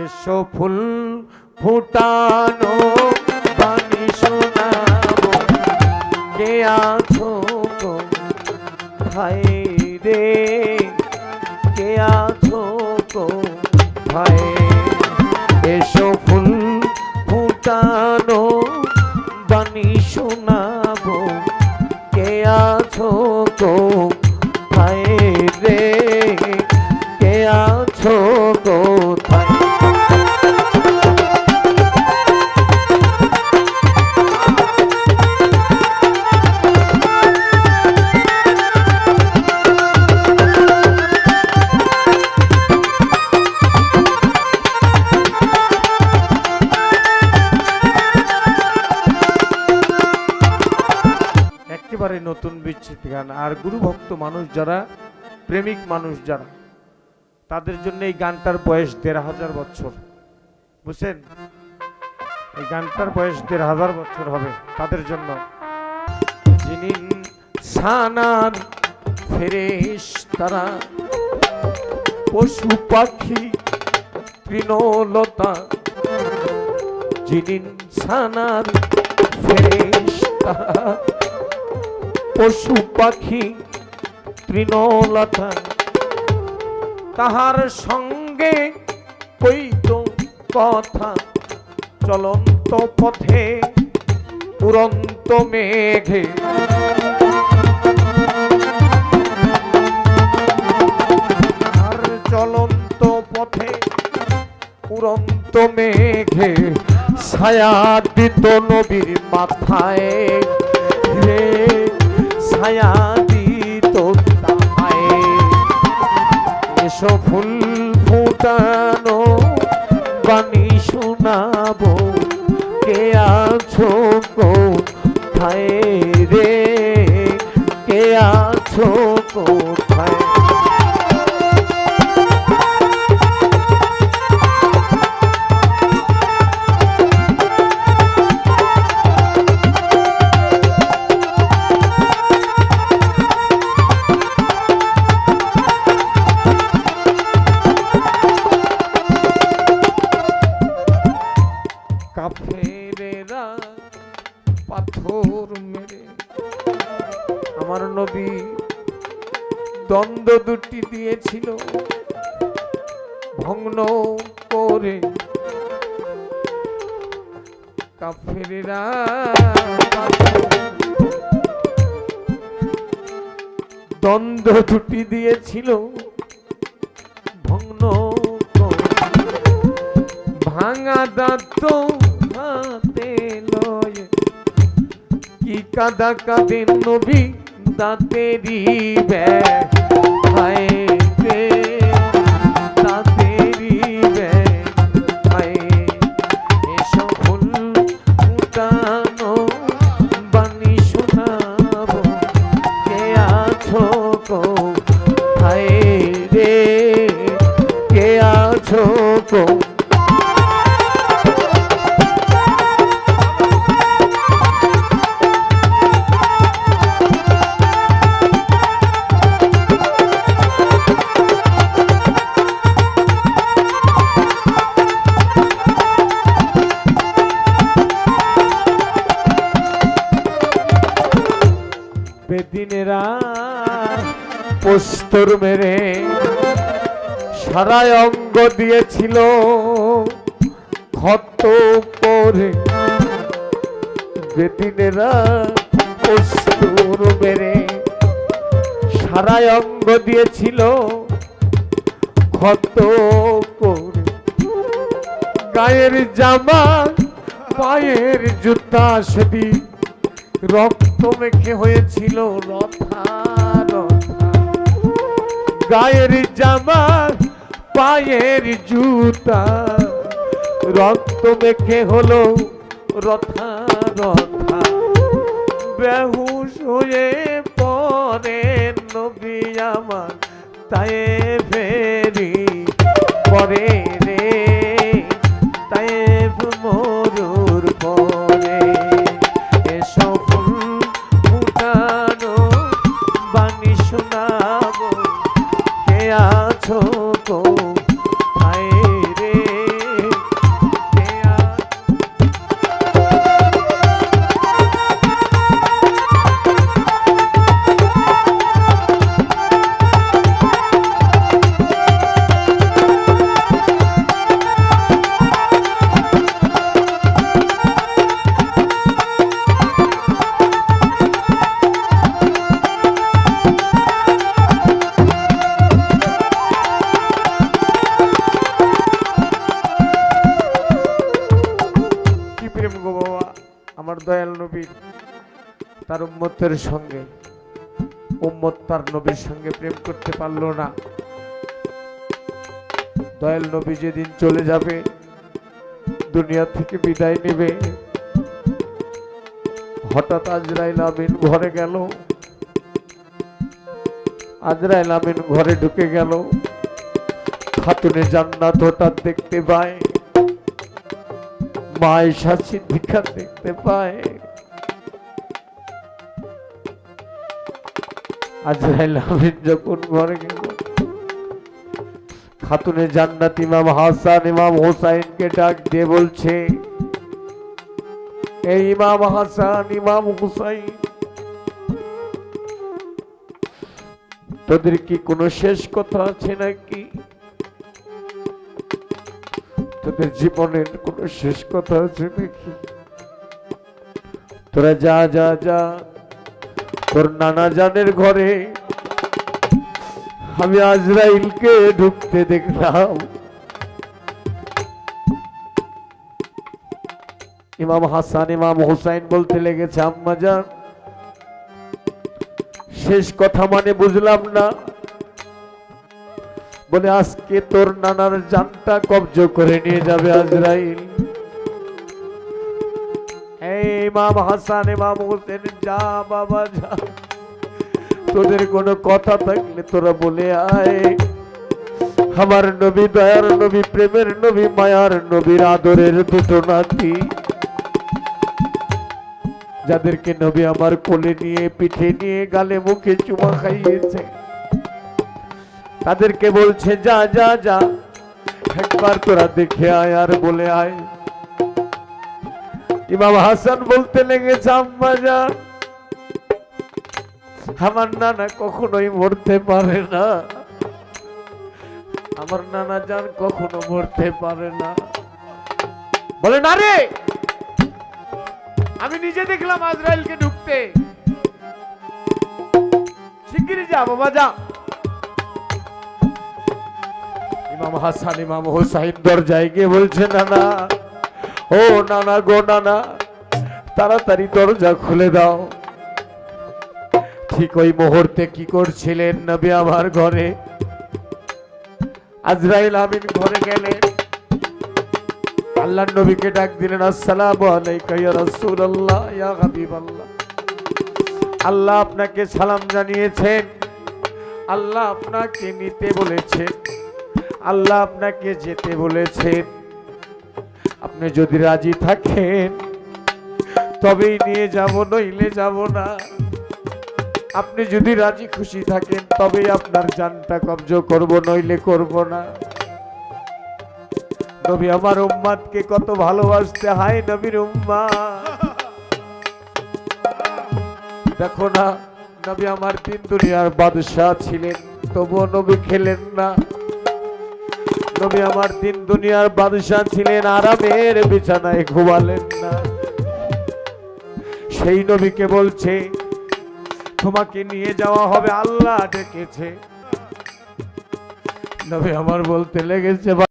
এসো ফুল ফুটানো বাণী শোনাবো, কে আছো কোথায় রে, কে আছো কোথায়। এসো ফুল ফুটানো বাণী শোনাবো, কে আছো কোথায় রে, কে আছো কোথায়। একেবারে নতুন বিচ্ছিত গান। আর গুরুভক্ত মানুষ যারা, প্রেমিক মানুষ যারা, তাদের জন্য এই গানটার বয়স ১৫০০ বছর। বুঝছেন, এই গানটার বয়স ১৫০০ বছর হবে তাদের জন্য। যিনি সানার ফেরেশতারা, পশু পাখি তৃণলতা, যিনি সানার ফেরেশতারা, পশু পাখি তৃণলতা, তাহার সঙ্গে কইত কথা, চলন্ত পথে উড়ন্ত মেঘে। আর চলন্ত পথে উড়ন্ত মেঘে, ছায়া দিত নবীর মাথায় রে, ছায়া দিত তাহায়। এসো ফুল ফুটানো বাণী শোনাবো, কে আছো কোথায় রে, কে আছো কোথায়। কাফেরেরা পাথর মেরে আমার নবী দ্বন্দ্ব দুটি দিয়েছিল ভগ্ন করে। কাফেরেরা দ্বন্দ্ব দুটি দিয়েছিল ভগ্ন করে। ভাঙা দাঁত হাতে লয়ে কি কাদা কাঁদেন নবী, দাঁতেরই ব্যথায় রে, দাঁতেরই ব্যথায়। এসো ফুল ফুটানো বাণী শোনাবো, কে আছো কোথায় রে, কে আছো কোথায়। বেদিনেরা পোস্তর মেরে সারা অঙ্গ দিয়েছিল ক্ষত করে। বেদিনেরা পোস্তর মেরে সারা অঙ্গ দিয়েছিল ক্ষত করে। গায়ের জামা পায়ের জুতা সেদিন রক্ত মেখে হয়েছিল রথা রথা। গায়ের জামা পায়ের জুতা রক্ত মেখে হলো রথা রথা। বেহুশ হয়ে পরে নবী আমার তাই ফেরি পরে রে, তাই মরুর পরে। এসো ফুল ফুটানো বাণী শোনাবো, কে আছো কোথায় রে, আমার দয়াল নবীর তার উম্মতের সঙ্গে, উম্মত তার নবীর সঙ্গে প্রেম করতে পারলো না। দয়াল নবী যেদিন চলে যাবে, দুনিয়া থেকে বিদায় নেবে, হঠাৎ আজরাইল আমিন ঘরে গেল। আজরাইল আমিন ঘরে ঢুকে গেল, খাতুনে জান্নাত হঠাৎ দেখতে পায়, মা আয়েশা সিদ্দিকা দেখতে পায়। আজরাইল আমিন যখন ঘরে গেল, খাতুনে জান্নাত ইমাম হাসান ইমাম হোসাইনকে ডাক দিয়ে বলছে, এই ইমাম হাসান ইমাম হুসাইন, তোদের কি কোনো শেষ কথা আছে নাকি? তোদের জীবনের কোনো শেষ কথা আছে নাকি? তোরা যা যা যা, তোর নানা জানের ঘরে আমি আজরাইলকে ঢুকতে দেখলাম। ইমাম হাসান ইমাম হুসাইন বলতে লেগেছে, আম্মা জান, শেষ কথা মানে বুঝলাম না। বলে, আজকে তোর নানার জানটা কবজ করে নিয়ে যাবে আজরাইল। এই ইমাম হাসান ইমাম হুসেন, যা বাবা যা, তোদের কোনো কথা থাকলে তোরা বলে আয়। আমার নবী, দয়ার নবী, প্রেমের নবী, মায়ার নবীর আদরের দুটো নাতি, যাদেরকে নবী আমার কোলে নিয়ে, পিঠে নিয়ে, গালে মুখে চুমা খাইয়েছে, তাদেরকে বলছে, যা যা যা, একবার তোরা দেখে আয় আর বলে আয়। ইমাম হাসান বলতে লেগেছে, আম্মা জান, আমার নানা কখনোই মরতে পারে না, আমার নানা জান কখনো মরতে পারে না। বলে, না রে, আমি নিজে দেখলাম আজরাইলকে ঢুকতে, শিগগিরই যা বাবা যা। ইমাম হাসান ইমাম হোসাইন দরজায় গিয়ে বলছে, নানা, ও নানা গো নানা, তাড়াতাড়ি দরজা খুলে দাও। ঠিক ওই মুহূর্তে কি করছিলেন নবী আমার ঘরে? আজরাইল আমিন ঘরে গেলেন, আল্লাহর নবীকে ডাক দিলেন, আসসালামু আলাইকা ইয়া রাসূলুল্লাহ ইয়া হাবিবাল্লাহ। আল্লাহ আপনাকে সালাম জানিয়েছেন, আল্লাহ আপনাকে নিতে বলেছেন, আল্লাহ আপনাকে যেতে বলেছেন। আপনি যদি রাজি থাকেন তবেই নিয়ে যাব, নইলে যাব না। আপনি যদি রাজি খুশি থাকেন তবেই আপনার জানটা কবজ করব, নইলে করব না। নবী আমার উম্মতকে কত ভালোবাসতে, হায় নবীর উম্মত। দেখো না, নবী আমার তিন দুনিয়ার বাদশাহ ছিলেন, তবুও নবী খেলেন না। নবী আমার তিন দুনিয়ার বাদশাহ ছিলেন, আরামের বিছানায় ঘুমালেন না। সেই নবীকে বলছে, তোমাকে নিয়ে যাওয়া হবে, আল্লাহ ডেকেছে। নবী আমার বলতে লেগেছে,